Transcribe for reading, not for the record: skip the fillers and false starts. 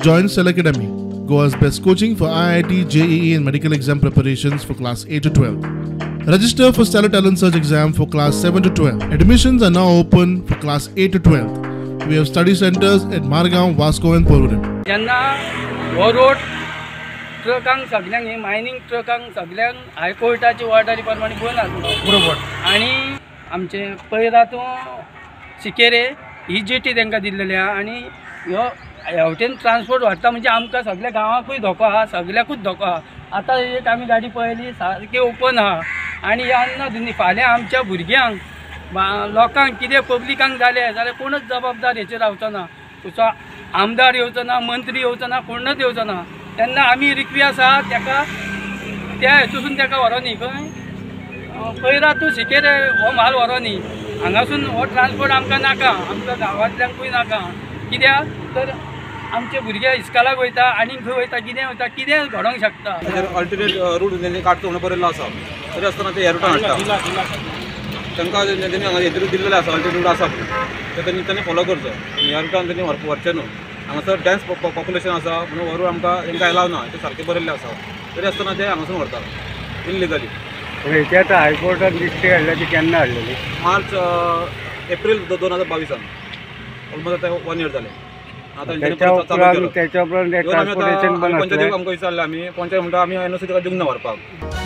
Join Cell Academy, Goa's best coaching for IIT, JEE and medical exam preparations for class 8 to 12. Register for Stellar Talent Search exam for class 7 to 12. Admissions are now open for class 8 to 12. We have study centers at Margao, Vasco and Porvorim. जेन्ना हो road ट्रकांक सगळ्यांक mining ट्रकांक सगळ्यांक हायकोर्टाची ऑर्डरी प्रमाणे बंद आसलो बरोबर आनी आमचे पयरातू सिकेरे ही जेटी तांकां दिल्लेली आहा आनी ह्यो हेवटेन ट्रान्सपोर्ट वाडटा म्हणजे आमकां सगळ्या गांवांकूय धोको आहा सगळ्याकूच धोको आहा आतां एक आमी गाडी पळयली सारकी ओपन आहा आनी ह्या अन्नधुनी फाल्यां आमच्या भुरग्यांक लोकांक कितें पब्लिकांक जालें जाल्यार कोणूच जबाबदार हेचेर रावचो ना तुजो आमदार येवचो ना मंत्री येवचो ना कोणूच येवचो ना तेन्ना आमी रिक्वी आसा ताका त्या हेतूसून ताका व्हरो न्ही खंय पयरा तूं सिकेर हो म्हाल व्हरो न्ही हांगासून हो ट्रान्सपोर्ट आमकां नाका आमच्या गांवांतल्यांकूय नाका कित्याक तर आमचे भुरगे इस्कॉलाक वयता आनी खंय वयता कितें घडोंक शकता अल्टरनेट रूट तेंणी काडचो म्हणून बरयल्लो आसा तरी आसतना ते ह्या रुटान हाडटा तांकां तेंणी हांगा हेतून दिल्लेले आसा अल्टरनेट रूट आसा ते तेंणी फॉलो करचो ह्या रुटान तेंणी व्हरचें न्हू हांगासर डॅन्स पॉप्युलेशन आसा म्हणून व्हरून आमकां तांकां एलाव ना ते सारकें बरयल्लें आसा तरी आसतना ते हांगासून व्हरता इल्लिगली हेचे आतां हायकोर्टान लिस्टी हाडल्या ती केन्ना हाडलेली मार्च एप्रील 2022 ऑलमोस्ट आतां 1 इयर जालें त्याच्या उपरांत ट्रान्सपोर्टेशन बंद पंचायतीक आमकां विचारलें आमी पंचायत म्हणटा आमी एनओसी ताका दिवंक ना व्हरपाक